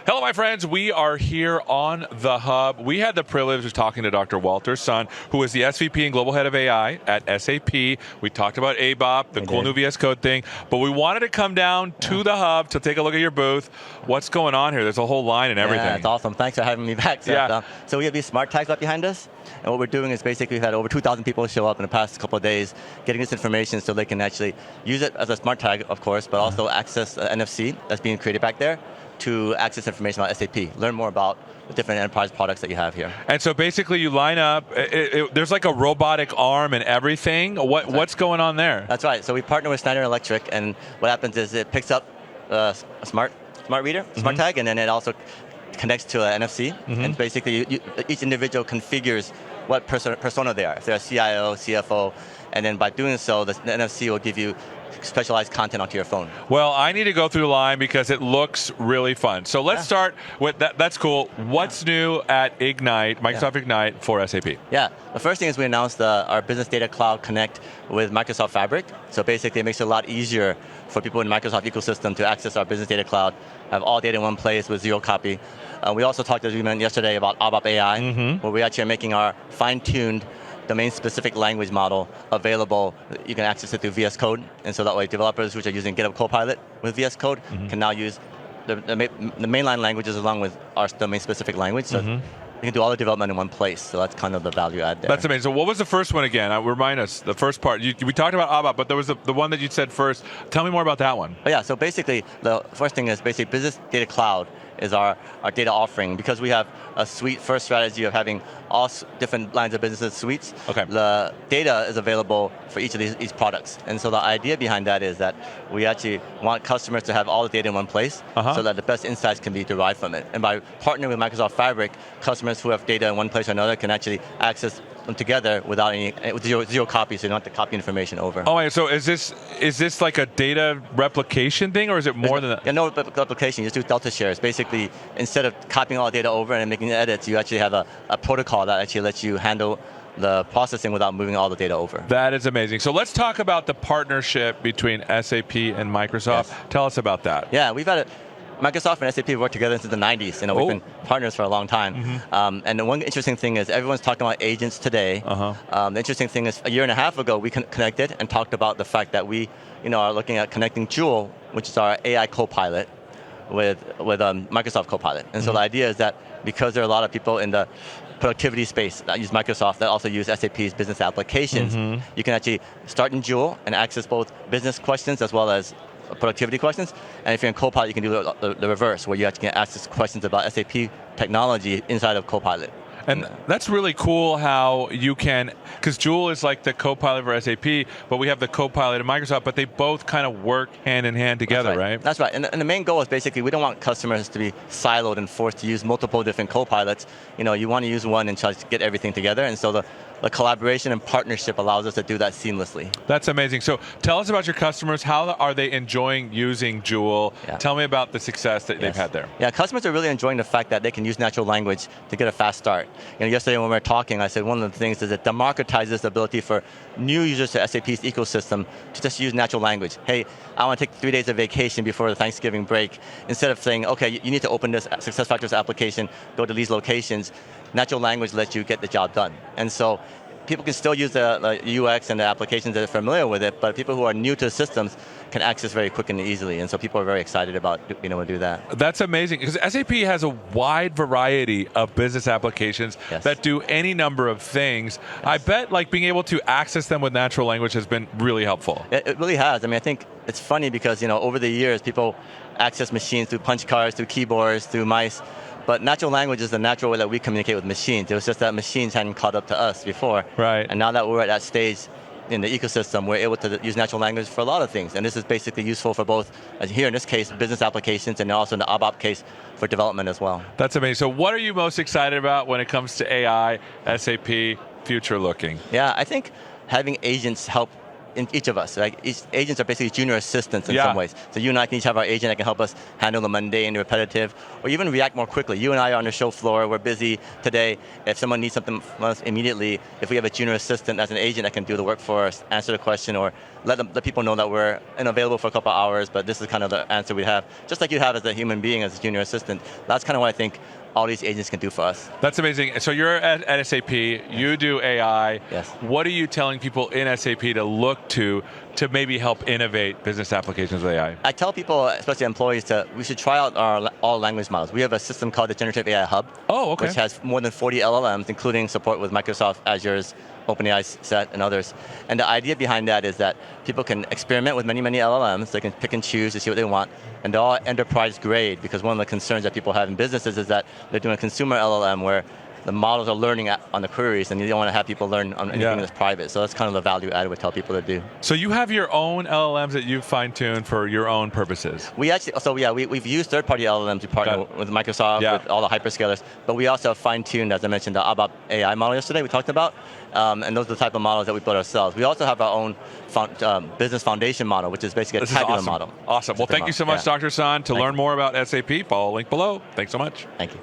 Hello, my friends. We are here on the Hub. We had the privilege of talking to Dr. 𝗦𝗲𝘀𝘀𝗀, who is the SVP and Global Head of AI at SAP. We talked about 𝗦𝗲𝗀𝗀𝗀𝗀, the cool 𝗦𝗲𝗀𝗀𝗀𝗀 code thing, but we wanted to come down to the Hub to take a look at your booth. What's going on here? There's a whole line and everything. Yeah, it's awesome. Thanks for having me back. So we have these smart tags up behind us, and what we're doing is basically we've had over 2,000 people show up in the past couple of days getting this information so they can actually use it as a smart tag, of course, but also access NFC that's being created back there to access information about SAP, learn more about the different enterprise products that you have here. And so basically you line up, there's like a robotic arm and everything. What's going on there? That's right. So we partner with Schneider Electric, and what happens is it picks up a smart reader, smart tag, and then it also connects to an NFC. And basically each individual configures what persona they are. If they're a CIO, CFO, and then by doing so, the NFC will give you specialized content onto your phone. Well, I need to go through the line because it looks really fun. So let's start with that. That's cool. What's new at Ignite, Microsoft Ignite for SAP? Yeah, the first thing is we announced our Business Data Cloud Connect with Microsoft Fabric. So basically it makes it a lot easier for people in the Microsoft ecosystem to access our Business Data Cloud, have all data in one place with zero copy. We also talked, as we mentioned yesterday, about 𝗦𝗀𝗀𝗀𝗀 AI, where we actually are making our fine-tuned domain-specific language model available. You can access it through VS Code, and so that way developers which are using GitHub Copilot with VS Code can now use the mainline languages along with our domain-specific language. So you can do all the development in one place. So that's kind of the value add there. That's amazing. So what was the first one again? Remind us, the first part. We talked about 𝗦𝗀𝗀𝗀𝗀𝗀, but there was the one that you said first. Tell me more about that one. Oh yeah, so basically the first thing is basically Business Data Cloud is our data offering. Because we have a suite-first strategy of having all different lines of businesses suites, the data is available for each of these products. And so the idea behind that is that we actually want customers to have all the data in one place so that the best insights can be derived from it. And by partnering with Microsoft Fabric, customers who have data in one place or another can actually access them together without with zero copies, so you don't have to copy information over. Oh, wait, so is this like a data replication thing, or is it more than that? Yeah, no replication. You just do delta shares. Basically, instead of copying all the data over and making edits, you actually have a protocol that actually lets you handle the processing without moving all the data over. That is amazing. So let's talk about the partnership between SAP and Microsoft. Yes. Tell us about that. Yeah, we've had Microsoft and SAP worked together since the 90s. We've been partners for a long time. And the one interesting thing is everyone's talking about agents today. The interesting thing is a year and a half ago we connected and talked about the fact that we are looking at connecting Joule, which is our AI Copilot, with Microsoft Copilot. And so the idea is that because there are a lot of people in the productivity space that use Microsoft that also use SAP's business applications, you can actually start in Joule and access both business questions as well as productivity questions. And if you're in Copilot, you can do the reverse, where you actually can access questions about SAP technology inside of Copilot. And that's really cool how you can, because Joule is like the Copilot for SAP, but we have the Copilot in Microsoft, but they both kind of work hand in hand together, right? That's right. And the main goal is basically we don't want customers to be siloed and forced to use multiple different Copilots. You want to use one and try to get everything together. And so the collaboration and partnership allows us to do that seamlessly. That's amazing. So tell us about your customers. How are they enjoying using Joule? Tell me about the success that they've had there. Yeah, customers are really enjoying the fact that they can use natural language to get a fast start. Yesterday when we were talking, I said one of the things is it democratizes the ability for new users to SAP's ecosystem to just use natural language. Hey, I want to take 3 days of vacation before the Thanksgiving break. Instead of saying, okay, you need to open this SuccessFactors application, go to these locations, natural language lets you get the job done. And so people can still use the UX and the applications that are familiar with it, but people who are new to the systems can access very quick and easily. And so people are very excited about being able to do that. That's amazing, because SAP has a wide variety of business applications that do any number of things. I bet being able to access them with natural language has been really helpful. It really has. I mean, I think it's funny because over the years, people access machines through punch cards, through keyboards, through mice. But natural language is the natural way that we communicate with machines. It was just that machines hadn't caught up to us before. Right. And now that we're at that stage in the ecosystem, we're able to use natural language for a lot of things. And this is basically useful for both, here in this case, business applications, and also in the 𝗦𝗀𝗀𝗀𝗀 case for development as well. That's amazing. So what are you most excited about when it comes to AI, SAP, future looking? Yeah, I think having agents help in each of us. Like agents are basically junior assistants in some ways. So you and I can each have our agent that can help us handle the mundane, repetitive, or even react more quickly. You and I are on the show floor. We're busy today. If someone needs something from us immediately, if we have a junior assistant as an agent that can do the work for us, answer the question, or let people know that we're unavailable for a couple hours, but this is kind of the answer we have. Just like you have as a human being, as a junior assistant. That's kind of what I think all these agents can do for us. That's amazing. So you're at SAP, you do AI. Yes. What are you telling people in SAP to look to maybe help innovate business applications with AI? I tell people, especially employees, we should try out our all language models. We have a system called the Generative AI Hub, which has more than 40 LLMs, including support with Microsoft Azure's OpenAI set and others. And the idea behind that is that people can experiment with many, many LLMs. They can pick and choose to see what they want. And they're all enterprise grade, because one of the concerns that people have in businesses is that they're doing a consumer LLM where the models are learning on the queries, and you don't want to have people learn on anything that's private. So that's kind of the value add we tell people to do. So you have your own LLMs that you've fine-tuned for your own purposes. We actually, we've used third-party LLMs. We partner with Microsoft, with all the hyperscalers, but we also have fine-tuned, as I mentioned, the 𝗦𝗲𝘀𝘀𝗶cie AI model yesterday we talked about, and those are the type of models that we build ourselves. We also have our own business foundation model, which is basically a tabular model. Awesome. Well, thank you so much, Dr. Sun. To learn more about SAP, follow the link below. Thanks so much. Thank you.